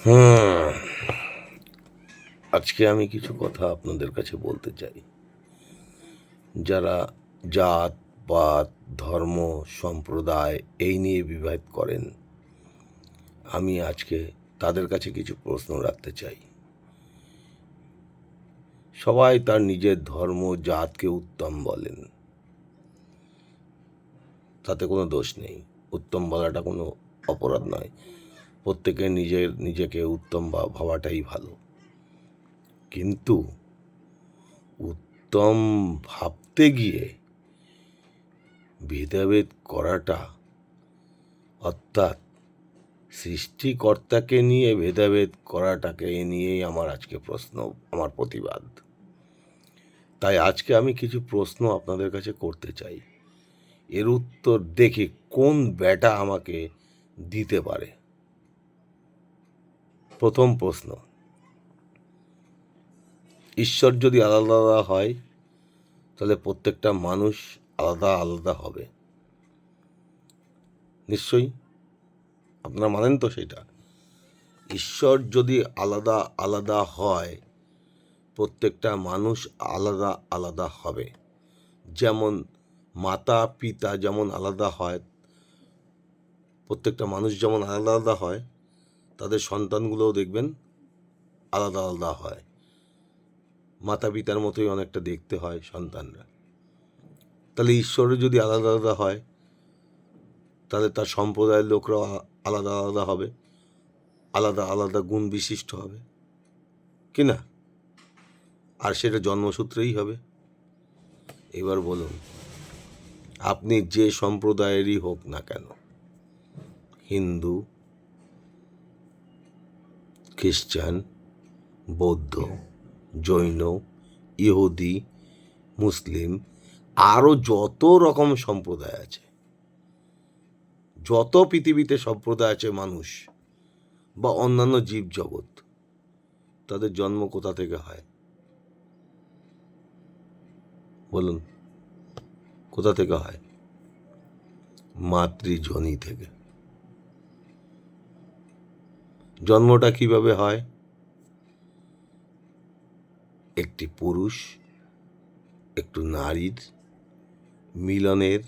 হুম আজকে আমি কিছু কথা আপনাদের কাছে বলতে চাই। যারা জাত পাত ধর্ম সম্প্রদায় এই নিয়ে বিভেদ করেন, আমি আজকে তাদের কাছে কিছু প্রশ্ন রাখতে চাই। সবাই তার নিজের ধর্ম জাতকে উত্তম বলেন, তাতে কোনো দোষ নেই। উত্তম বলাটা কোনো অপরাধ নয়। প্রত্যেকে নিজেকে উত্তম ভাবাটাই ভালো। কিন্তু উত্তম ভাবতে গিয়ে ভেদাভেদ করাটা, অর্থাৎ সৃষ্টিকর্তাকে নিয়ে ভেদাভেদ করাটাকে নিয়েই আমার আজকে প্রশ্ন, আমার প্রতিবাদ। তাই আজকে আমি কিছু প্রশ্ন আপনাদের কাছে করতে চাই। এর উত্তর দেখি কোন ব্যাটা আমাকে দিতে পারে। প্রথম প্রশ্ন, ঈশ্বর যদি আলাদা আলাদা হয় তাহলে প্রত্যেকটা মানুষ আলাদা আলাদা হবে। নিশ্চয়ই আপনারা মানেন তো সেটা? ঈশ্বর যদি আলাদা আলাদা হয়, প্রত্যেকটা মানুষ আলাদা আলাদা হবে। যেমন মাতা পিতা যেমন আলাদা হয়, প্রত্যেকটা মানুষ যেমন আলাদা আলাদা হয়, তাদের সন্তানগুলোও দেখবেন আলাদা আলাদা হয়। মাতা পিতার মতোই অনেকটা দেখতে হয় সন্তানরা। তাহলে ঈশ্বরও যদি আলাদা আলাদা হয়, তাহলে তার সম্প্রদায়ের লোকরাও আলাদা আলাদা হবে, আলাদা আলাদা গুণ বিশিষ্ট হবে, কি না? আর সেটা জন্মসূত্রেই হবে। এবার বলুন, আপনি যে সম্প্রদায়েরই হোক না কেন, হিন্দু, খ্রিস্টান, বৌদ্ধ, জৈন, ইহুদি, মুসলিম, আরও যত রকম সম্প্রদায় আছে, যত পৃথিবীতে সম্প্রদায় আছে মানুষ বা অন্যান্য জীবজগৎ, তাদের জন্ম কোথা থেকে হয় বলুন? কোথা থেকে হয়? মাতৃজনী থেকে। জন্মটা কিভাবে হয়? একটি পুরুষ একটু নারীর মিলনের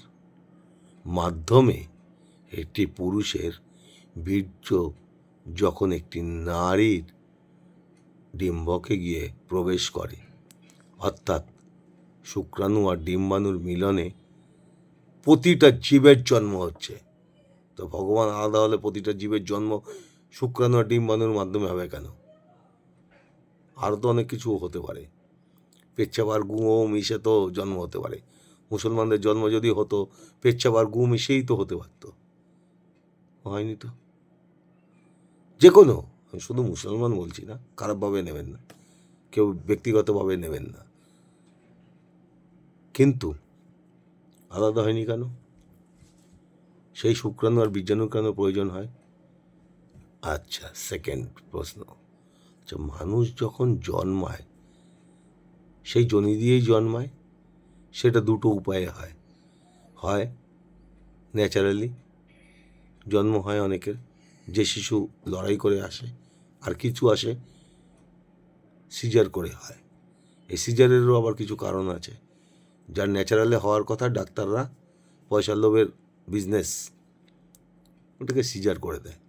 মাধ্যমে একটি পুরুষের বীর্য যখন একটি নারীর ডিম্বকে গিয়ে প্রবেশ করে, অর্থাৎ শুক্রাণু আর ডিম্বাণুর মিলনে প্রতিটা জীবের জন্ম হচ্ছে। তো ভগবান আলাদা হলে প্রতিটা জীবের জন্ম শুক্রাণু আর ডিম্বাণুর মাধ্যমে হবে কেন? আরও তো অনেক কিছু হতে পারে। পেচ্ছাপ আর গুঁও মিশে তো জন্ম হতে পারে। মুসলমানদের জন্ম যদি হতো পেচ্ছাপ আর গু মিশেই তো হতে পারত, হয়নি তো। যে কোনো, আমি শুধু মুসলমান বলছি না, খারাপভাবে নেবেন না, কেউ ব্যক্তিগতভাবে নেবেন না। কিন্তু আলাদা হয়নি কেন? সেই শুক্রাণু আর বীজাণু কেন প্রয়োজন হয়? আচ্ছা, সেকেন্ড প্রশ্ন, আচ্ছা মানুষ যখন জন্মায়, সেই যোনি দিয়েই জন্মায়। সেটা দুটো উপায়ে হয়। হয় ন্যাচারালি জন্ম হয় অনেকের, যে শিশু লড়াই করে আসে, আর কিছু আসে সিজার করে হয়। এই সিজারেরও আবার কিছু কারণ আছে। যার ন্যাচারালে হওয়ার কথা, ডাক্তাররা পয়সার লোভের বিজনেস ওটাকে সিজার করে দেয়,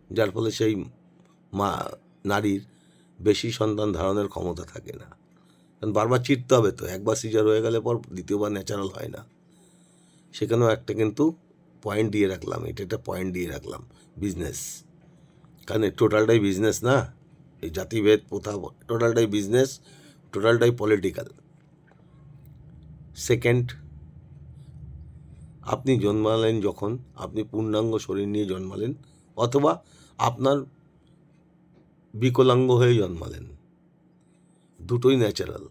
যার ফলে সেই মা নারীর বেশি সন্তান ধারণের ক্ষমতা থাকে না। কারণ বারবার চিরতে হবে তো, একবার সিজার হয়ে গেলে পর দ্বিতীয়বার ন্যাচারাল হয় না। সেখানেও একটা কিন্তু পয়েন্ট দিয়ে রাখলাম, এটা একটা পয়েন্ট দিয়ে রাখলাম, বিজনেস। কারণ টোটালটাই বিজনেস না, এই জাতিভেদ প্রথা টোটালটাই বিজনেস, টোটালটাই পলিটিক্যাল। সেকেন্ড, আপনি জন্মালেন যখন, আপনি পূর্ণাঙ্গ শরীর নিয়ে জন্মালেন, অথবা আপনার বিকলাঙ্গ হয়ে জন্মালেন, দুটোই ন্যাচারাল।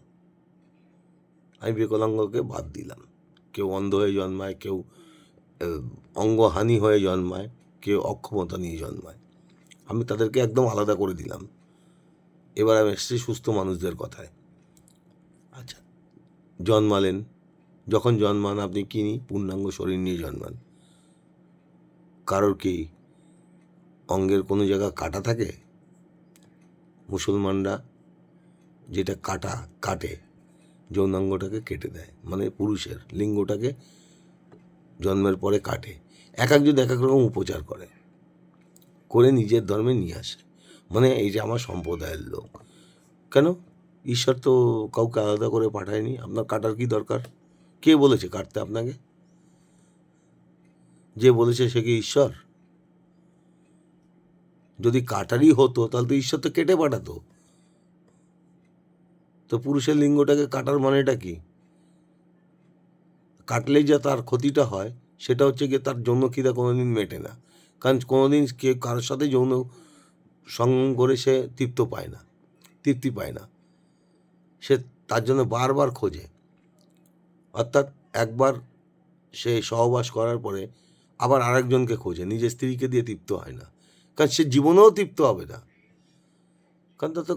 আমি বিকলাঙ্গকে বাদ দিলাম। কেউ অন্ধ হয়ে জন্মায়, কেউ অঙ্গহানি হয়ে জন্মায়, কেউ অক্ষমতা নিয়ে জন্মায়, আমি তাদেরকে একদম আলাদা করে দিলাম। এবার আমি এসেছি সুস্থ মানুষদের কথায়। আচ্ছা, জন্মালেন, যখন জন্মান আপনি কি নিয়ে? পূর্ণাঙ্গ শরীর নিয়ে জন্মান। কারোর কি অঙ্গের কোনো জায়গা কাটা থাকে? মুসলমানরা যেটা কাটে যৌনাঙ্গটাকে কেটে দেয়, মানে পুরুষের লিঙ্গটাকে জন্মের পরে কাটে। এক একজন এক এক রকম উপচার করে নিজের ধর্মে নিয়ে আসে, মানে এই যে আমার সম্প্রদায়ের লোক। কেন? ঈশ্বর তো কাউকে আলাদা করে পাঠায়নি। আপনার কাটার কি দরকার? কে বলেছে কাটতে আপনাকে? যে বলেছে সে কি ঈশ্বর? যদি কাটারই হতো তাহলে তো ঈশ্বর তো কেটে পাঠাতো। তো পুরুষের লিঙ্গটাকে কাটার মানেটা কি? কাটলেই যা তার ক্ষতিটা হয় সেটা হচ্ছে গিয়ে তার যৌন খিদা কোনোদিন মেটে না। কারণ কোনোদিন কেউ কারোর সাথে যৌন সঙ্গম করে সে তৃপ্তি পায় না। সে তার জন্য বারবার খোঁজে। অর্থাৎ একবার সে সহবাস করার পরে আবার আরেকজনকে খোঁজে, নিজের স্ত্রীকে দিয়ে তৃপ্ত হয় না। কারণ সে জীবনেও তৃপ্ত হবে না, কারণ তার তো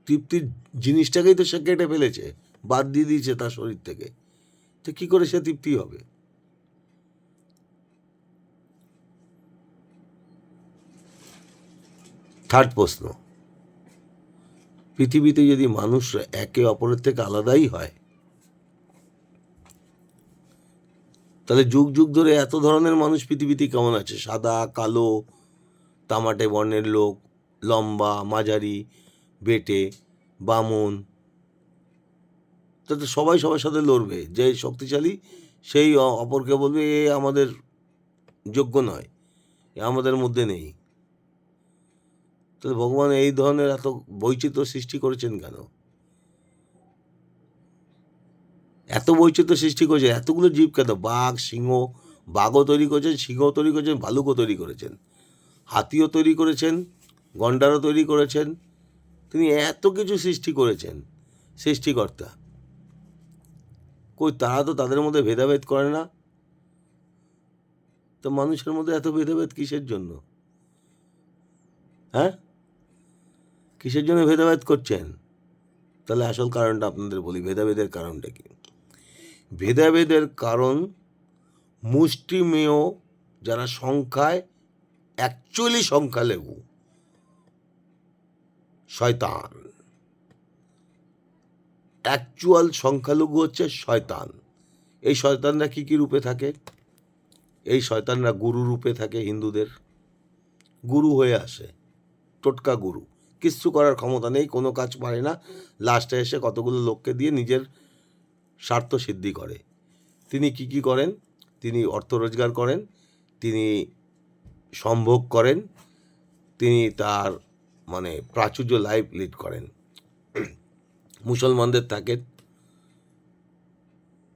তৃপ্তির জিনিসটাকেই তো সে কেটে ফেলেছে, বাদ দিয়ে দিয়েছে তার শরীর থেকে। তো কী করে সে তৃপ্তি হবে? থার্ড প্রশ্ন, পৃথিবীতে যদি মানুষরা একে অপরের থেকে আলাদাই হয়, তাহলে যুগ যুগ ধরে এত ধরনের মানুষ পৃথিবীতে কেমন আছে? সাদা, কালো, তামাটে বর্ণের লোক, লম্বা, মাঝারি, বেটে, বামন, তাতে সবাই সবার সাথে লড়বে। যে শক্তিশালী সেই অপরকে বলবে এ আমাদের যোগ্য নয়, এ আমাদের মধ্যে নেই। তাহলে ভগবান এই ধরনের এত বৈচিত্র্য সৃষ্টি করেছেন কেন? এত বৈচিত্র্য সৃষ্টি করেছেন, এতগুলো জীব কেন? বাঘ, সিংহ, বাঘও তৈরি করেছেন, সিংহও তৈরি করেছেন, ভালুকও তৈরি করেছেন, হাতিও তৈরি করেছেন, গন্ডারও তৈরি করেছেন। তিনি এত কিছু সৃষ্টি করেছেন সৃষ্টিকর্তা। কই তারা তো তাদের মধ্যে ভেদাভেদ করে না। তো মানুষের মধ্যে এত ভেদাভেদ কিসের জন্য? হ্যাঁ, কিসের জন্য ভেদাভেদ করছেন? তাহলে আসল কারণটা আপনাদের বলি, ভেদাভেদের কারণটা কি? ভেদাভেদের কারণ মুষ্টিমেয় যারা সংখ্যায় অ্যাকচুয়ালি সংখ্যালঘু, শয়তান। অ্যাকচুয়াল সংখ্যালঘু হচ্ছে শয়তান। এই শয়তানরা কী কী রূপে থাকে? এই শয়তানরা গুরু রূপে থাকে। হিন্দুদের গুরু হয়ে আসে, টোটকা গুরু, কিচ্ছু করার ক্ষমতা নেই, কোনো কাজ পারে না, লাস্টে এসে কতগুলো লোককে দিয়ে নিজের স্বার্থ সিদ্ধি করে। তিনি কি কি করেন? তিনি অর্থ রোজগার করেন, তিনি সম্ভোগ করেন, তিনি তার মানে প্রাচুর্য লাইফ লিড করেন। মুসলমানদের থাকেন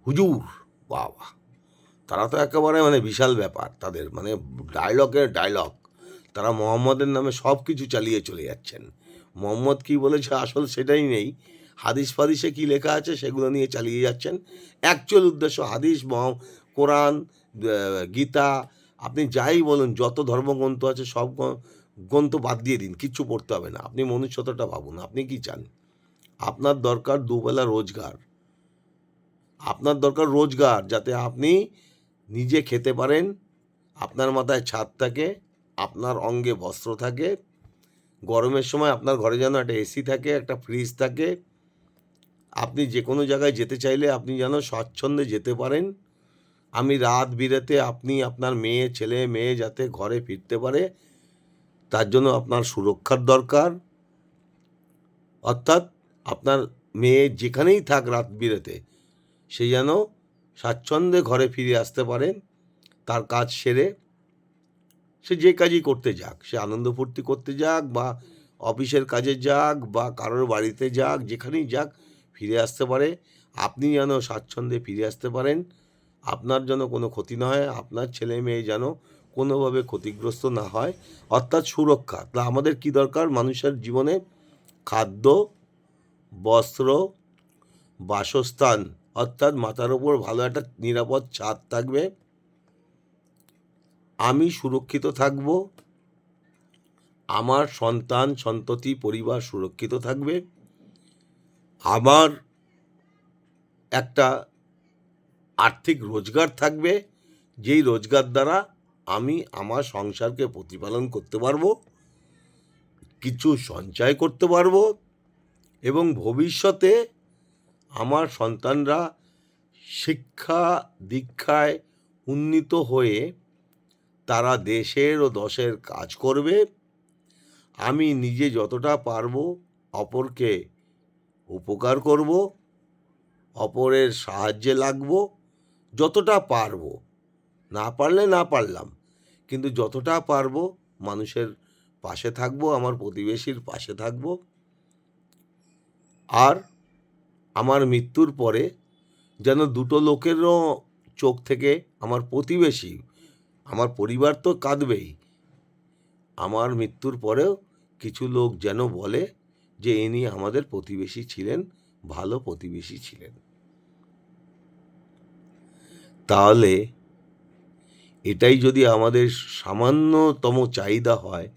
হুজুর, বাবা, তারা তো একেবারে মানে বিশাল ব্যাপার, তাদের মানে ডায়লগের ডায়লগ। তারা মোহাম্মদের নামে সব কিছু চালিয়ে চলে যাচ্ছেন। মোহাম্মদ কী বলেছে আসল সেটাই নেই, হাদিস ফাদিসে কী লেখা আছে সেগুলো নিয়ে চালিয়ে যাচ্ছেন। অ্যাকচুয়াল উদ্দেশ্য হাদিস, কোরআন, গীতা, আপনি যাই বলুন, যত ধর্মগ্রন্থ আছে সব গ্রন্থ বাদ দিয়ে দিন, কিচ্ছু পড়তে হবে না। আপনি মনুষ্যত্বটা ভাবুন, আপনি কি চান? আপনার দরকার দুবেলা রোজগার, আপনার দরকার রোজগার, যাতে আপনি নিজে খেতে পারেন, আপনার মাথায় ছাদ থাকে, আপনার অঙ্গে বস্ত্র থাকে, গরমের সময় আপনার ঘরে যেন একটা এসি থাকে, একটা ফ্রিজ থাকে, আপনি যে কোনো জায়গায় যেতে চাইলে আপনি যেন স্বাচ্ছন্দ্যে যেতে পারেন। আমি রাত বিরেতে আপনি আপনার ছেলে মেয়ে যাতে ঘরে ফিরতে পারে, তার জন্য আপনার সুরক্ষার দরকার। অর্থাৎ আপনার মেয়ে যেখানেই থাক রাত বিরেতে, সে যেন স্বাচ্ছন্দ্যে ঘরে ফিরে আসতে পারে, তার কাজ সেরে। সে যে কাজই করতে যাক, সে আনন্দ ফুর্তি করতে যাক, বা অফিসের কাজে যাক, বা কারোর বাড়িতে যাক, যেখানেই যাক ফিরে আসতে পারে। আপনি যেন স্বাচ্ছন্দ্যে ফিরে আসতে পারেন, আপনার যেন কোনো ক্ষতি না হয়, আপনার ছেলে মেয়ে যেন কোনোভাবে ক্ষতিগ্রস্ত না হয়, অর্থাৎ সুরক্ষা। তাহলে আমাদের কি দরকার? মানুষের জীবনে খাদ্য, বস্ত্র, বাসস্থান, অর্থাৎ মাথার ওপর ভালো একটা নিরাপদ ছাদ থাকবে, আমি সুরক্ষিত থাকব, আমার সন্তান সন্ততি পরিবার সুরক্ষিত থাকবে, আমার একটা আর্থিক রোজগার থাকবে, যেই রোজগার দ্বারা আমি আমার সংসারকে প্রতিপালন করতে পারবো, কিছু সঞ্চয় করতে পারবো, এবং ভবিষ্যতে আমার সন্তানরা শিক্ষা দীক্ষায় উন্নীত হয়ে তারা দেশের ও দশের কাজ করবে। আমি নিজে যতটা পারবো অপরকে উপকার করব, অপরের সাহায্যে লাগবো, যতটা পারবো। না পারলে না পারলাম, কিন্তু যতটা পারবো মানুষের পাশে থাকবো, আমার প্রতিবেশীর পাশে থাকবো। আর আমার মৃত্যুর পরে যেন দুটো লোকেরও চোখ থেকে আমার প্রতিবেশী, আমার পরিবার তো কাঁদবেই, আমার মৃত্যুর পরেও কিছু লোক যেন বলে যে ইনি আমাদের প্রতিবেশী ছিলেন, ভালো প্রতিবেশী ছিলেন। তাহলে এটাই যদি আমাদের সামান্যতম চাহিদা হয়,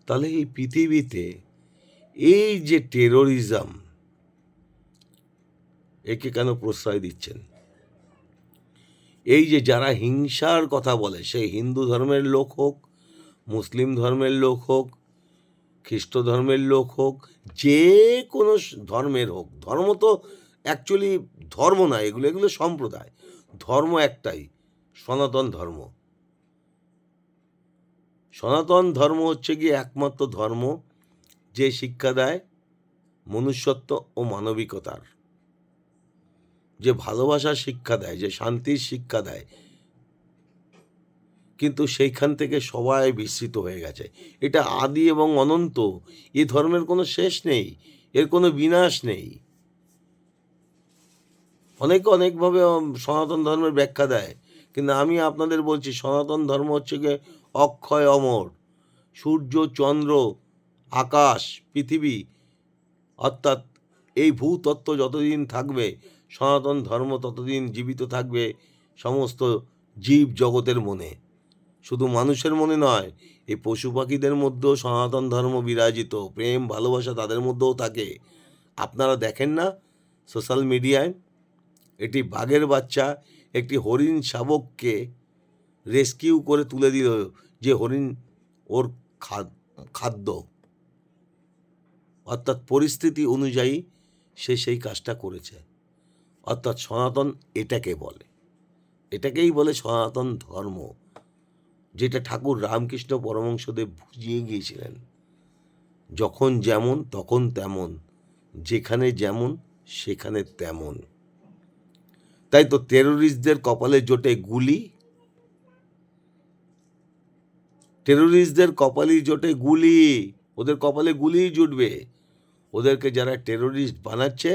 তাহলে এই পৃথিবীতে এই যে টেরোরিজম, একে কেন প্রশ্রয় দিচ্ছেন? এই যে যারা হিংসার কথা বলে, সে হিন্দু ধর্মের লোক হোক, মুসলিম ধর্মের লোক হোক, খ্রিস্ট ধর্মের লোক হোক, যে কোনো ধর্মের হোক, ধর্ম তো অ্যাকচুয়ালি ধর্ম না, এগুলো সম্প্রদায়। ধর্ম একটাই, সনাতন ধর্ম। সনাতন ধর্ম হচ্ছে গিয়ে একমাত্র ধর্ম যে শিক্ষা দেয় মনুষ্যত্ব ও মানবিকতার, যে ভালোবাসার শিক্ষা দেয়, যে শান্তির শিক্ষা দেয়। কিন্তু সেইখান থেকে সবাই বিস্মৃত হয়ে গেছে। এটা আদি এবং অনন্ত, এ ধর্মের কোনো শেষ নেই, এর কোনো বিনাশ নেই। অনেকে অনেকভাবে সনাতন ধর্মের ব্যাখ্যা দেয়, কিন্তু আমি আপনাদের বলছি সনাতন ধর্ম হচ্ছে গিয়ে অক্ষয় অমর। সূর্য, চন্দ্র, আকাশ, পৃথিবী, অর্থাৎ এই ভূতত্ত্ব যতদিন থাকবে, সনাতন ধর্ম ততদিন জীবিত থাকবে সমস্ত জীব জগতের মনে। শুধু মানুষের মনে নয়, এই পশু পাখিদের মধ্যেও সনাতন ধর্ম বিরাজিত, প্রেম ভালোবাসা তাদের মধ্যেও থাকে। আপনারা দেখেন না সোশ্যাল মিডিয়ায়, একটি বাঘের বাচ্চা একটি হরিণ শাবককে রেস্কিউ করে তুলে দিল, যে হরিণ ওর খাদ্য, অর্থাৎ পরিস্থিতি অনুযায়ী সে সেই কাজটা করেছে। অর্থাৎ সনাতন এটাকে বলে, এটাকেই বলে সনাতন ধর্ম, যেটা ঠাকুর রামকৃষ্ণ পরমহংসদেব বুঝিয়ে গিয়েছিলেন। যখন যেমন তখন তেমন, যেখানে যেমন সেখানে তেমন। তাই তো টেরোরিস্টদের কপালে জোটে গুলি, টেরোরিস্টদের কপালেই জোটে গুলি, ওদের কপালে গুলিই জুটবে। ওদেরকে যারা টেরোরিস্ট বানাচ্ছে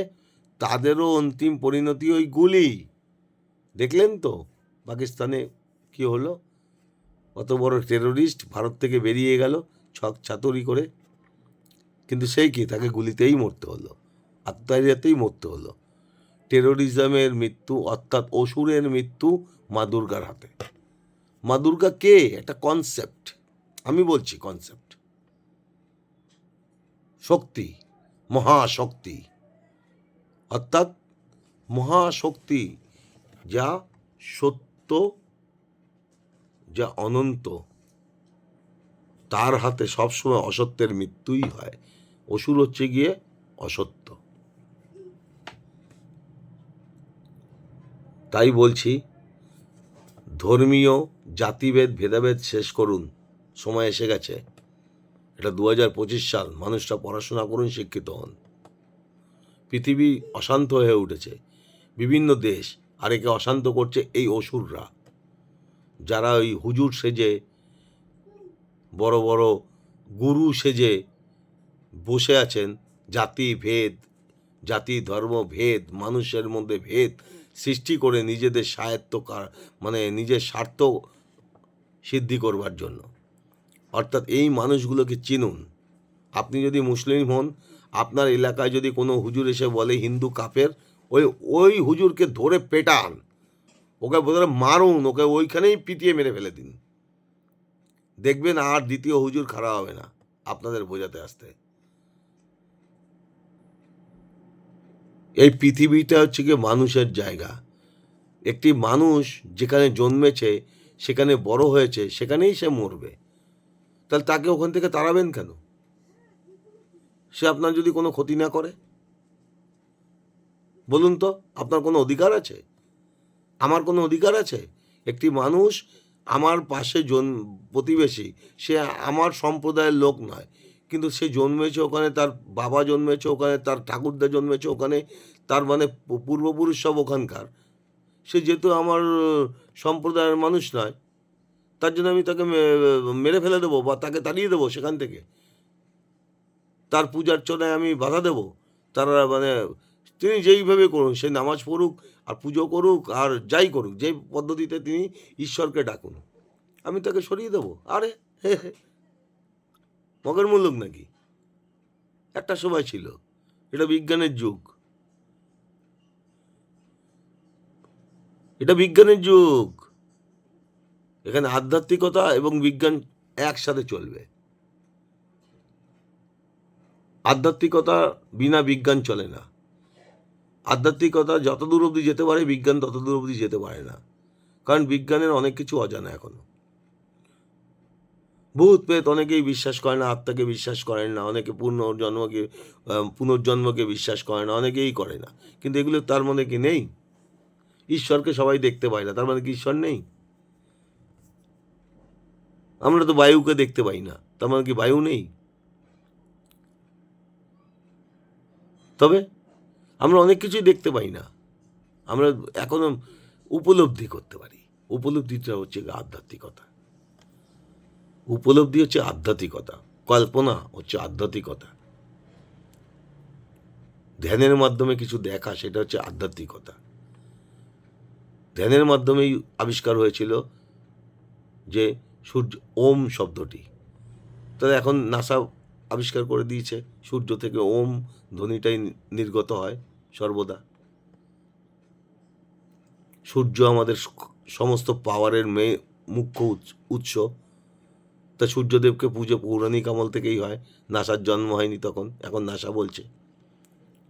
তাদেরও অন্তিম পরিণতি ওই গুলি। দেখলেন তো পাকিস্তানে কি হলো? অত বড় টেরোরিস্ট ভারত থেকে বেরিয়ে গেল ছক ছাতুরি করে, কিন্তু সেই কি, তাকে গুলিতেই মরতে হলো, আত্মহত্যাতেই মরতে হলো। টেরোরিজমের মৃত্যু, অর্থাৎ অসুরের মৃত্যু মা দুর্গার হাতে। মা দুর্গা কে? একটা কনসেপ্ট, আমি বলছি কনসেপ্ট, শক্তি, মহাশক্তি, অর্থাৎ মহাশক্তি, যা সত্য, যা অনন্ত, তার হাতে সবসময় অসত্যের মৃত্যুই হয়। অসুর হচ্ছে গিয়ে অসত্য। তাই বলছি, ধর্মীয় জাতিভেদ ভেদাভেদ শেষ করুন, সময় এসে গেছে। এটা 2025 সাল, মানুষরা পড়াশোনা করুন, শিক্ষিত হন। পৃথিবী অশান্ত হয়ে উঠেছে, বিভিন্ন দেশ, আর একে অশান্ত করছে এই অসুররা, যারা ওই হুজুর সেজে, বড় বড় গুরু সেজে বসে আছেন। জাতি ভেদ, জাতি ধর্ম ভেদ, মানুষের মধ্যে ভেদ সৃষ্টি করে নিজেদের নিজের স্বার্থ সিদ্ধি করবার জন্য। অর্থাৎ এই মানুষগুলোকে চিনুন। আপনি যদি মুসলিম হন, আপনার এলাকায় যদি কোনো হুজুর এসে বলে হিন্দু কাফের, ওই হুজুরকে ধরে পেটান, ওকে ধরে মারুন, ওকে ওইখানেই পিটিয়ে মেরে ফেলে দিন। দেখবেন আর দ্বিতীয় হুজুর খাড়া হবে না আপনাদের বোঝাতে আসতে। এই পৃথিবীটা হচ্ছে গিয়ে মানুষের জায়গা। একটি মানুষ যেখানে জন্মেছে সেখানে বড় হয়েছে, সেখানেই সে মরবে। তাহলে তাকে ওখান থেকে তাড়াবেন কেন? সে আপনার যদি কোনো ক্ষতি না করে, বলুন তো, আপনার কোনো অধিকার আছে? আমার কোনো অধিকার আছে? একটি মানুষ আমার পাশে প্রতিবেশী, সে আমার সম্প্রদায়ের লোক নয়, কিন্তু সে জন্মেছে ওখানে, তার বাবা জন্মেছে ওখানে, তার ঠাকুরদা জন্মেছে ওখানে, তার মানে পূর্বপুরুষ সব ওখানকার। সে যেহেতু আমার সম্প্রদায়ের মানুষ নয়, তার জন্য আমি তাকে মেরে ফেলে দেবো বা তাকে তাড়িয়ে দেবো সেখান থেকে? তার পূজার্চনায় আমি বাধা দেব? তারা মানে তিনি যেইভাবে করুন, সে নামাজ পড়ুক আর পুজো করুক আর যাই করুক, যেই পদ্ধতিতে তিনি ঈশ্বরকে ডাকুন, আমি তাকে সরিয়ে দেবো? আরে হে হে, মগের মুলুক নাকি? একটা সময় ছিল, এটা বিজ্ঞানের যুগ, এটা বিজ্ঞানের যুগ। এখানে আধ্যাত্মিকতা এবং বিজ্ঞান একসাথে চলবে। আধ্যাত্মিকতা বিনা বিজ্ঞান চলে না। আধ্যাত্মিকতা যত দূর অবধি যেতে পারে, বিজ্ঞান তত দূর অবধি যেতে পারে না। কারণ বিজ্ঞানের অনেক কিছু অজানা এখনো। ভূত প্রেত অনেকেই বিশ্বাস করে না, আত্মাকে বিশ্বাস করেন না, অনেকে পুনর্জন্মকে বিশ্বাস করে না, অনেকেই করে না। কিন্তু এগুলো তার মনে কি নেই? ঈশ্বরকে সবাই দেখতে পায় না, তার মানে কি ঈশ্বর নেই? আমরা তো বায়ুকে দেখতে পাই না, তার মানে কি বায়ু নেই? তবে আমরা অনেক কিছুই দেখতে পাই না, আমরা এখনো উপলব্ধি করতে পারি। উপলব্ধিটা হচ্ছে আধ্যাত্মিকতা। উপলব্ধি হচ্ছে আধ্যাত্মিকতা, কল্পনা হচ্ছে আধ্যাত্মিকতা। ধ্যানের মাধ্যমে কিছু দেখা, সেটা হচ্ছে আধ্যাত্মিকতা। ধ্যানের মাধ্যমেই আবিষ্কার হয়েছিল যে সূর্য, ওম শব্দটি। তাহলে এখন নাসা আবিষ্কার করে দিয়েছে সূর্য থেকে ওম ধ্বনিটাই নির্গত হয় সর্বদা। সূর্য আমাদের সমস্ত পাওয়ারের মুখ্য উৎস। তা সূর্যদেবকে পুজো পৌরাণিক আমল থেকেই হয়। নাসার জন্ম হয়নি তখন, এখন নাসা বলছে,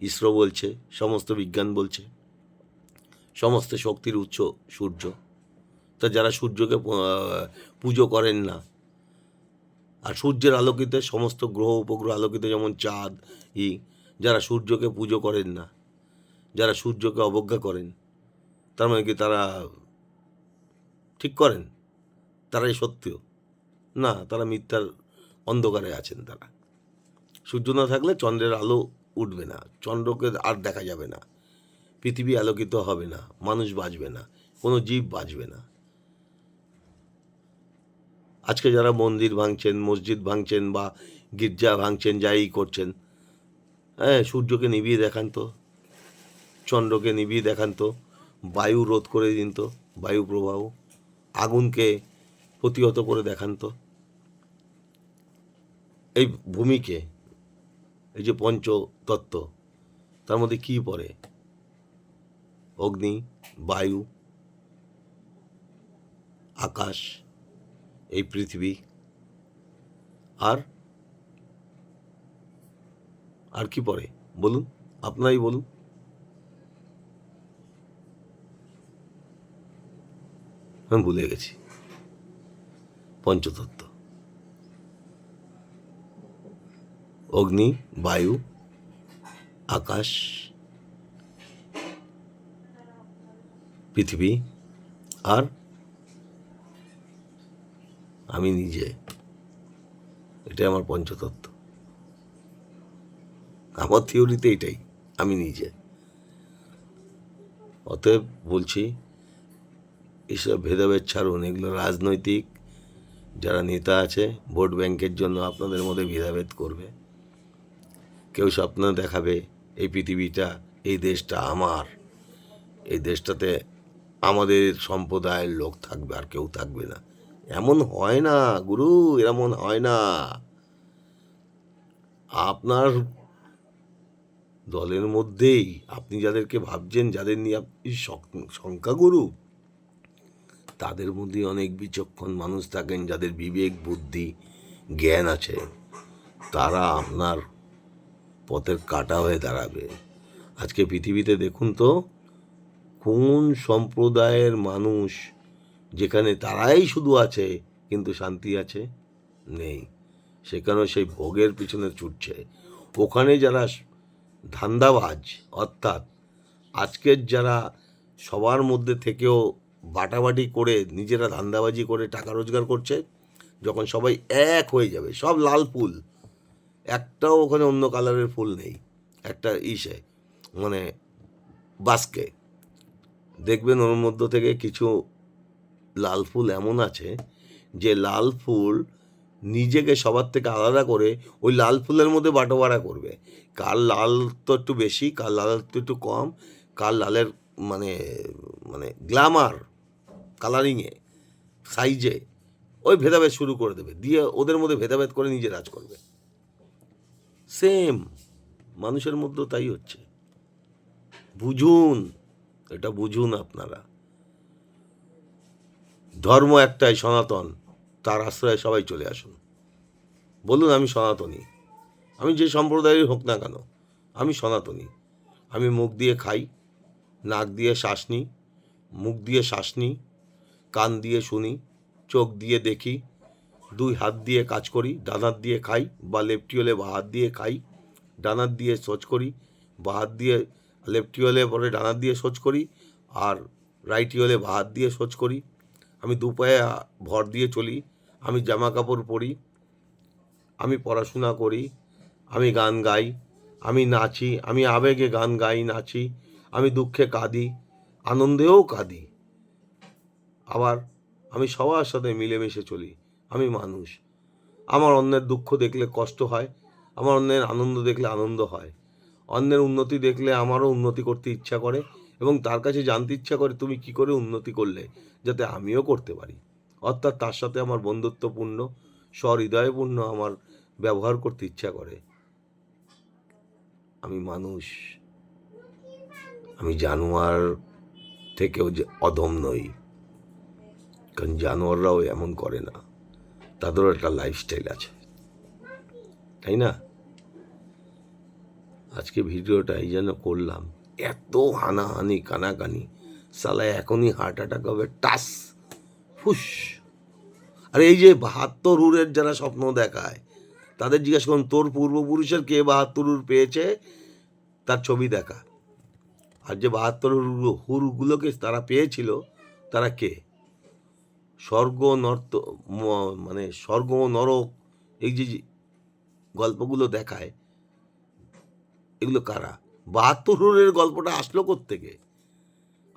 ইসরো বলছে, সমস্ত বিজ্ঞান বলছে সমস্ত শক্তির উৎস সূর্য। তা যারা সূর্যকে পুজো করেন না, আর সূর্যের আলোকিতে সমস্ত গ্রহ উপগ্রহ আলোকিত, যেমন চাঁদ যারা সূর্যকে পুজো করেন না, যারা সূর্যকে অবজ্ঞা করেন, তার মানে কি তারা ঠিক করেন? তারাই সত্য? না, তারা মিথ্যার অন্ধকারে আছেন। তারা সূর্য না থাকলে চন্দ্রের আলো উঠবে না, চন্দ্রকে আর দেখা যাবে না, পৃথিবী আলোকিত হবে না, মানুষ বাঁচবে না, কোনো জীব বাঁচবে না। আজকে যারা মন্দির ভাঙছেন, মসজিদ ভাঙছেন বা গির্জা ভাঙছেন, যাই করছেন, হ্যাঁ, সূর্যকে নিভিয়ে দেখান তো, চন্দ্রকে নিভিয়ে দেখান তো, বায়ু রোধ করে দিন তো, বায়ু প্রবাহ, আগুনকে প্রতিহত করে দেখান তো। এই ভূমিকে, এই যে পঞ্চতত্ত্ব, তার মধ্যে কী পড়ে? অগ্নি, বায়ু, আকাশ, এই পৃথিবী, আর কি পড়ে বলুন? আপনারাই বলুন। আমি ভুলে গেছি পঞ্চতত্ত্ব। অগ্নি, বায়ু, আকাশ, পৃথিবী, আর আমি নিজে। এটাই আমার পঞ্চতত্ত্ব। আমার থিওরিতে এটাই, আমি নিজে। অতএব বলছি, এসব ভেদাভেদ ছাড়ুন। এগুলো রাজনৈতিক যারা নেতা আছে, ভোট ব্যাংকের জন্য আপনাদের মধ্যে ভেদাভেদ করবে। কেউ স্বপ্ন দেখাবে এই পৃথিবীটা, এই দেশটা আমার, এই দেশটাতে আমাদের সম্প্রদায়ের লোক থাকবে আর কেউ থাকবে না। এমন হয় না গুরু, এমন হয় না। আপনার দলের মধ্যেই আপনি যাদেরকে ভাবছেন, যাদের নিয়ে আপনি সংখ্যাগুরু, তাদের মধ্যে অনেক বিচক্ষণ মানুষ থাকেন, যাদের বিবেক, বুদ্ধি, জ্ঞান আছে। তারা আপনার পথের কাঁটা হয়ে দাঁড়াবে। আজকে পৃথিবীতে দেখুন তো, কোন সম্প্রদায়ের মানুষ যেখানে তারাই শুধু আছে কিন্তু শান্তি আছে নেই, সেখানেও সেই ভোগের পিছনে ছুটছে। ওখানে যারা ধান্দাবাজ, অর্থাৎ আজকের যারা সবার মধ্যে থেকেও বাটাবাটি করে নিজেরা ধান্দাবাজি করে টাকা রোজগার করছে, যখন সবাই এক হয়ে যাবে, সব লাল ফুল, একটাও ওখানে অন্য কালারের ফুল নেই, একটা ইসে মানে বাস্কে দেখবেন ওর মধ্য থেকে কিছু লাল ফুল এমন আছে যে লাল ফুল নিজেকে সবার থেকে আলাদা করে ওই লাল ফুলের মধ্যে বাটোয়ারা করবে, কার লাল তো একটু বেশি, কার লাল তো একটু কম, কার লালের মানে মানে গ্ল্যামার, কালারিংয়ে, সাইজে, ওই ভেদাভেদ শুরু করে দেবে, দিয়ে ওদের মধ্যে ভেদাভেদ করে নিজে রাজ করবে। সেম মানুষের মধ্যেও তাই হচ্ছে। বুঝুন, এটা বুঝুন আপনারা। ধর্ম একটাই, সনাতন, তার আশ্রয়ে সবাই চলে আসুন। বলুন আমি সনাতনী, আমি যে সম্প্রদায়ের হোক না কেন, আমি সনাতনী। আমি মুখ দিয়ে খাই, নাক দিয়ে শ্বাস নিই, মুখ দিয়ে শ্বাস নিই, কান দিয়ে শুনি, চোখ দিয়ে দেখি, দুই হাত দিয়ে কাজ করি, ডান হাত দিয়ে খাই, বা লেফটি হলে বা হাত দিয়ে খাই, ডান হাত দিয়ে শৌচ করি, বা হাত দিয়ে লেফটি হলে পরে ডান হাত দিয়ে শৌচ করি, আর রাইটি হলে বা হাত দিয়ে শৌচ করি। আমি দু পায়ে ভর দিয়ে চলি, আমি জামা কাপড় পরি, আমি পড়াশোনা করি, আমি গান গাই, আমি নাচি, আমি আবেগে গান গাই, নাচি, আমি দুঃখে কাঁদি, আনন্দেও কাঁদি, আবার আমি সবার সাথে মিলেমিশে চলি। আমি মানুষ, আমার অন্যের দুঃখ দেখলে কষ্ট হয়, আমার অন্যের আনন্দ দেখলে আনন্দ হয়, অন্যের উন্নতি দেখলে আমারও উন্নতি করতে ইচ্ছা করে, এবং তার কাছে জানতে ইচ্ছা করে তুমি কি করে উন্নতি করলে, যাতে আমিও করতে পারি। অর্থাৎ তার সাথে আমার বন্ধুত্বপূর্ণ, সহৃদয়পূর্ণ আমার ব্যবহার করতে ইচ্ছা করে। আমি মানুষ, আমি জানোয়ার থেকেও যে অধম নই, কারণ জানোয়াররাও এমন করে না, তাদেরও একটা লাইফস্টাইল আছে, তাই না? আজকে ভিডিওটা এই জন্য করলাম, এত হানাহানি কানাকানি, সালা এখনই হার্ট অ্যাটাক হবে, টাস ফুস। আর এই যে ৭২ হুরের যারা স্বপ্ন দেখায়, তাদের জিজ্ঞাসা করুন তোর পূর্বপুরুষের কে ৭২ হুর পেয়েছে, তার ছবি দেখা। আর যে ৭২ হুরগুলোকে তারা পেয়েছিল, তারা কে? স্বর্গ নর্ত মানে স্বর্গ নরক, এই যে গল্পগুলো দেখায়, এগুলো কারা? ৭২ হুরের গল্পটা আসলো কোত্থেকে?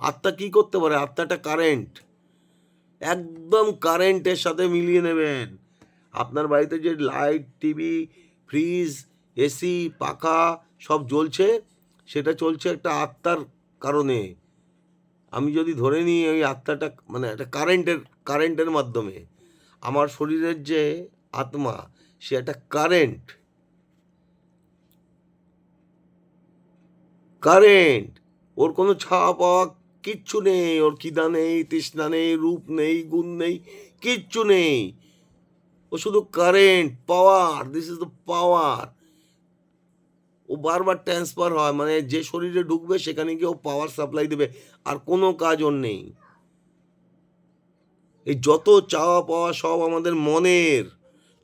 আত্মা কি করতে পারে? আত্মাটা কারেন্ট, একদম কারেন্টের সাথে মিলিয়ে নেবেন। আপনার বাড়িতে যে লাইট, টিভি, ফ্রিজ, এসি, পাখা সব জ্বলছে, সেটা চলছে একটা আত্মার কারণে। আমি যদি ধরে নিই ওই আত্মাটা মানে একটা কারেন্টের মাধ্যমে, আমার শরীরের যে আত্মা, সে একটা কারেন্ট, ওর কোনো ছাওয়া পাওয়া কিচ্ছু নেই, ওর খিদা নেই, তৃষ্ণা নেই, রূপ নেই, গুণ নেই, কিচ্ছু নেই, ও শুধু current, power, this is the power. ও বারবার ট্রান্সফার হয়, মানে যে শরীরে ঢুকবে সেখানে গিয়ে ও পাওয়ার সাপ্লাই দেবে, আর কোনো কাজ ওর নেই। এই যত চাওয়া পাওয়া সব আমাদের মনের,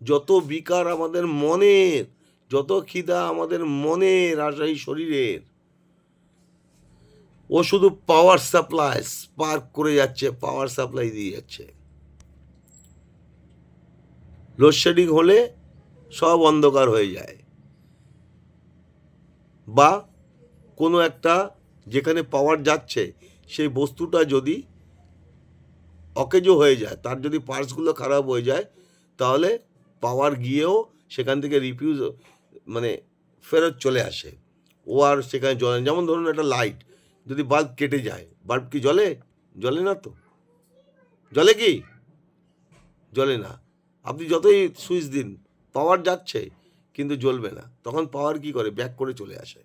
যত বিকার আমাদের মনের, যত খিদা আমাদের মনের, আর এই শরীরের, ও শুধু পাওয়ার সাপ্লাই স্পার্ক করে যাচ্ছে, পাওয়ার সাপ্লাই দিয়ে যাচ্ছে। লোডশেডিং হলে সব অন্ধকার হয়ে যায়, বা কোনো একটা যেখানে পাওয়ার যাচ্ছে সেই বস্তুটা যদি অকেজো হয়ে যায়, তার যদি পার্টসগুলো খারাপ হয়ে যায়, তাহলে পাওয়ার গিয়েও সেখান থেকে রিফিউজ মানে ফেরত চলে আসে, ও আর সেখানে জ্বলে না। যেমন ধরুন একটা লাইট, যদি বাল্ব কেটে যায়, বাল্ব কি জ্বলে? জ্বলে না তো। জ্বলে কি? জ্বলে না। আপনি যতই সুইচ দিন, পাওয়ার যাচ্ছে কিন্তু জ্বলবে না, তখন পাওয়ার কি করে? ব্যাক করে চলে আসে।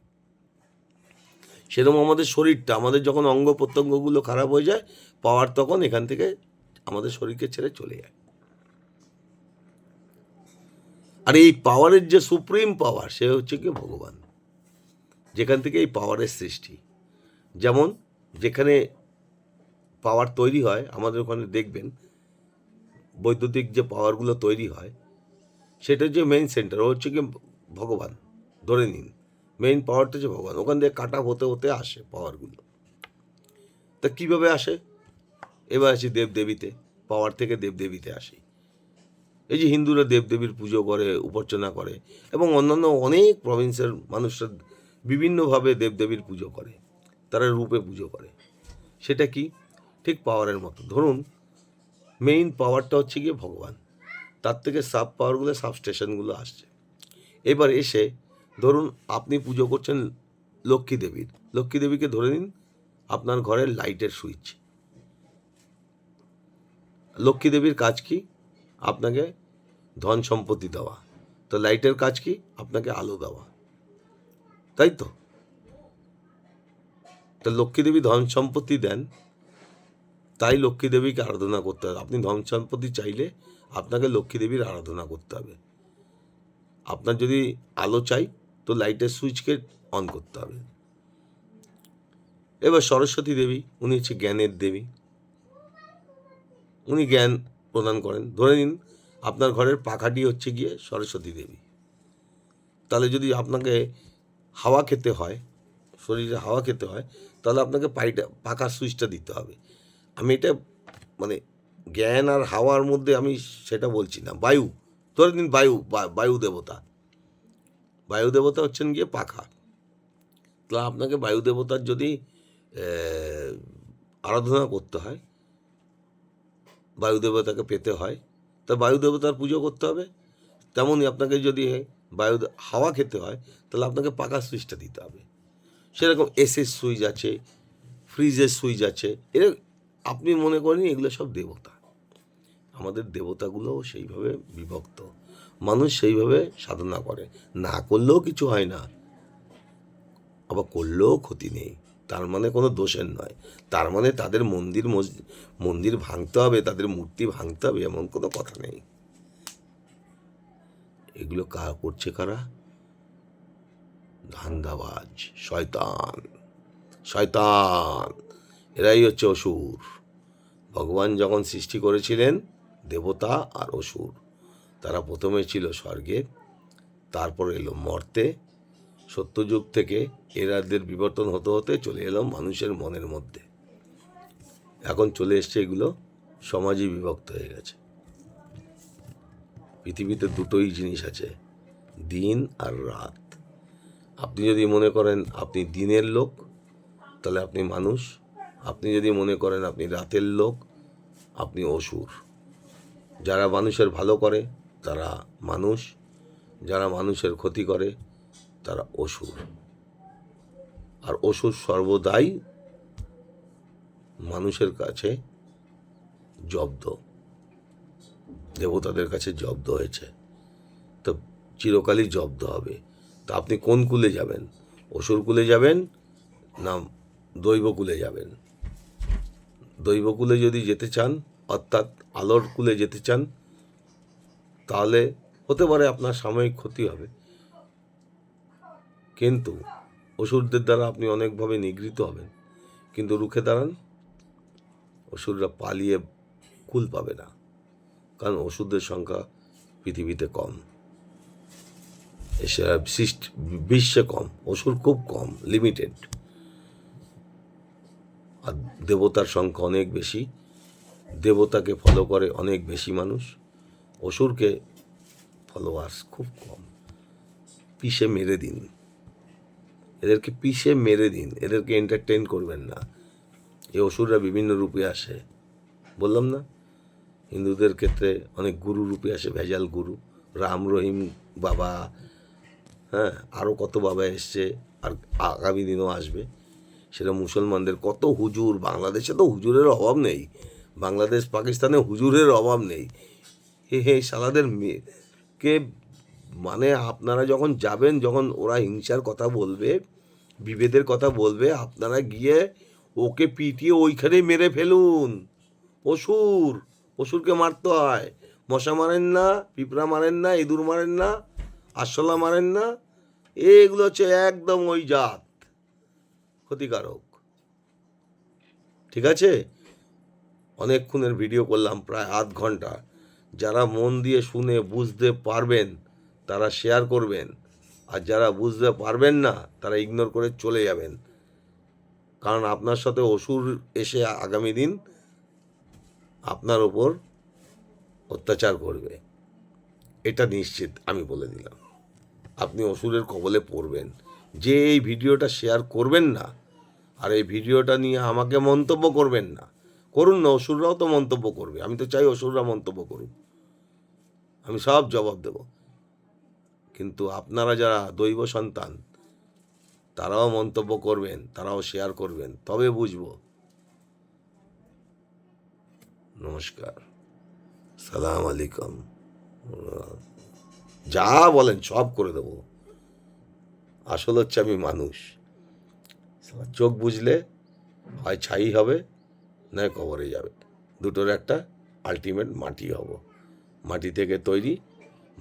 সেরকম আমাদের শরীরটা, আমাদের যখন অঙ্গ প্রত্যঙ্গগুলো খারাপ হয়ে যায়, পাওয়ার তখন এখান থেকে আমাদের শরীরকে ছেড়ে চলে যায়। আর এই পাওয়ারের যে সুপ্রিম পাওয়ার, সে হচ্ছে কি ভগবান, যেখান থেকে এই পাওয়ারের সৃষ্টি। যেমন যেখানে পাওয়ার তৈরি হয় আমাদের ওখানে দেখবেন, বৈদ্যুতিক যে পাওয়ারগুলো তৈরি হয় সেটা যে মেইন সেন্টার ও হচ্ছে কি ভগবান, ধরে নিন মেইন পাওয়ারটা হচ্ছে ভগবান, ওখান থেকে কাট অফ হতে হতে আসে পাওয়ারগুলো। তা কীভাবে আসে? এবার আসি দেবদেবীতে, পাওয়ার থেকে দেবদেবীতে আসি। এই যে হিন্দুরা দেবদেবীর পুজো করে, উপার্চনা করে, এবং অন্যান্য অনেক প্রভিন্সের মানুষরা বিভিন্নভাবে দেবদেবীর পুজো করে, তারা রূপে পুজো করে। সেটা কি? ঠিক পাওয়ারের মতো। ধরুন মেইন পাওয়ারটা হচ্ছে গিয়ে ভগবান, তার থেকে সাব পাওয়ারগুলো, সাব স্টেশনগুলো আসছে। এবার এসে ধরুন আপনি পুজো করছেন লক্ষ্মী দেবীর, লক্ষ্মী দেবীকে ধরে নিন আপনার ঘরের লাইটের সুইচ। লক্ষ্মী দেবীর কাজ কি? আপনাকে ধন সম্পত্তি দেওয়া। তো লাইটের কাজ কি? আপনাকে আলো দেওয়া, তাই তো? তা লক্ষ্মী দেবী ধন সম্পত্তি দেন, তাই লক্ষ্মী দেবীকে আরাধনা করতে হবে। আপনি ধন সম্পত্তি চাইলে আপনাকে লক্ষ্মী দেবীর আরাধনা করতে হবে। আপনার যদি আলো চাই তো লাইটের সুইচকে অন করতে হবে। এবার সরস্বতী দেবী, উনি হচ্ছে জ্ঞানের দেবী, উনি জ্ঞান প্রদান করেন। ধরে নিন আপনার ঘরের পাখাটি হচ্ছে গিয়ে সরস্বতী দেবী, তাহলে যদি আপনাকে হাওয়া খেতে হয়, শরীরে হাওয়া খেতে হয়, তাহলে আপনাকে পাখার সুইচটা দিতে হবে। আমি এটা মানে জ্ঞান আর হাওয়ার মধ্যে আমি সেটা বলছি না। বায়ু, ধরে নিন বায়ু দেবতা, বায়ু দেবতা হচ্ছেন গিয়ে পাখা। তো আপনাকে বায়ু দেবতার যদি আরাধনা করতে হয়, বায়ু দেবতাকে পেতে হয়, তা বায়ু দেবতার পুজো করতে হবে। তেমনই আপনাকে যদি হাওয়া খেতে হয়, তাহলে আপনাকে পাখার সুইচটা দিতে হবে। সেরকম এসির সুইচ আছে, ফ্রিজের সুইচ আছে। আপনি মনে করেন এগুলো সব দেবতা। আমাদের দেবতাগুলোও সেইভাবে বিভক্ত, মানুষ সেইভাবে সাধনা করে। না করলেও কিছু হয় না, আবার করলেও ক্ষতি নেই। তার মানে কোনো দোষের নয়। তার মানে তাদের মন্দির ভাঙতে হবে, তাদের মূর্তি ভাঙতে হবে, এমন কোনো কথা নেই। এগুলো করছে কারা? ধান্দাবাজ, শয়তান, শয়তান, এরাই হচ্ছে অসুর। ভগবান যখন সৃষ্টি করেছিলেন দেবতা আর অসুর, তারা প্রথমে ছিল স্বর্গে, তারপর এলো মর্তে। সত্যযুগ থেকে এরাদের বিবর্তন হতে হতে চলে এলো মানুষের মনের মধ্যে। এখন চলে এসছে এগুলো সমাজই বিভক্ত হয়ে গেছে। পৃথিবীতে দুটোই জিনিস আছে, দিন আর রাত। আপনি যদি মনে করেন আপনি দিনের লোক, তাহলে আপনি মানুষ। আপনি যদি মনে করেন আপনি রাতের লোক, আপনি অসুর। যারা মানুষের ভালো করে তারা মানুষ, যারা মানুষের ক্ষতি করে তারা অসুর। আর অসুর সর্বদাই মানুষের কাছে জব্দ, দেবতাদের কাছে জব্দ হয়েছে, তো চিরকালই জব্দ হবে। তা আপনি কোন কুলে যাবেন? অসুর কুলে যাবেন না দৈবকুলে যাবেন? দৈবকুলে যদি যেতে চান, অর্থাৎ আলোর কুলে যেতে চান, তাহলে হতে পারে আপনার সাময়িক ক্ষতি হবে, কিন্তু অসুরদের দ্বারা আপনি অনেকভাবে নিগৃহীত হবেন। কিন্তু রুখে দাঁড়ান, অসুররা পালিয়ে কুল পাবে না, কারণ অসুরদের সংখ্যা পৃথিবীতে কম, বিশ্বে কম, অসুর খুব কম, লিমিটেড। আর দেবতার সংখ্যা অনেক বেশি, দেবতাকে ফলো করে অনেক বেশি মানুষ, অসুরকে ফলোয়ার্স খুব কম। পিষে মেরে দিন এদেরকে, পিষে মেরে দিন এদেরকে, এন্টারটেইন করবেন না। এই অসুররা বিভিন্ন রূপে আসে, বললাম না? হিন্দুদের ক্ষেত্রে অনেক গুরু রূপে আসে, ভেজাল গুরু, রাম রহিম বাবা, হ্যাঁ, আরও কত বাবা এসছে, আর আগামী দিনও আসবে। সেটা মুসলমানদের কত হুজুর, বাংলাদেশে তো হুজুরের অভাব নেই, বাংলাদেশ পাকিস্তানে হুজুরের অভাব নেই। হে সালাদের কে মানে আপনারা যখন যাবেন, যখন ওরা হিংসার কথা বলবে, বিভেদের কথা বলবে, আপনারা গিয়ে ওকে পিটিয়ে ওইখানেই মেরে ফেলুন। অসুরকে মারতে হয়। মশা মারেন না, পিঁপড়া মারেন না, ইঁদুর মারেন না, আরশোলা মারেন না। এগুলো হচ্ছে একদম ওই জাত, ক্ষতিকারক। ঠিক আছে? অনেকক্ষণের ভিডিও করলাম, প্রায় আধ ঘন্টা। যারা মন দিয়ে শুনে বুঝতে পারবেন তারা শেয়ার করবেন, আর যারা বুঝতে পারবেন না তারা ইগনোর করে চলে যাবেন। কারণ আপনার সাথে অসুর এসে আগামী দিন আপনার ওপর অত্যাচার করবে, এটা নিশ্চিত আমি বলে দিলাম। আপনি অসুরের কবলে পড়বেন। যে এই ভিডিওটা শেয়ার করবেন না, আর এই ভিডিওটা নিয়ে আমাকে মন্তব্য করবেন না, করুন না, অসুররাও তো মন্তব্য করবে। আমি তো চাই অসুররা মন্তব্য করুক, আমি সব জবাব দেব। কিন্তু আপনারা যারা দৈব সন্তান তারাও মন্তব্য করবেন, তারাও শেয়ার করবেন, তবে বুঝবো। নমস্কার, সালাম আলাইকুম। যা বলেন সব করে দেব। আসল হচ্ছে আমি মানুষ। চোখ বুঝলে হয় ছাই হবে, নয় কবরে যাবে। দুটোর একটা আলটিমেট মাটি হব। মাটি থেকে তৈরি,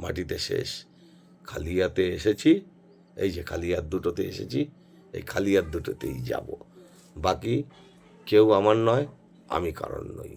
মাটিতে শেষ। খালি হাতে এসেছি, এই যে খালি হাত দুটোতে এসেছি, এই খালি হাত দুটোতেই যাব। বাকি কেউ আমার নয়, আমি কারণ নই।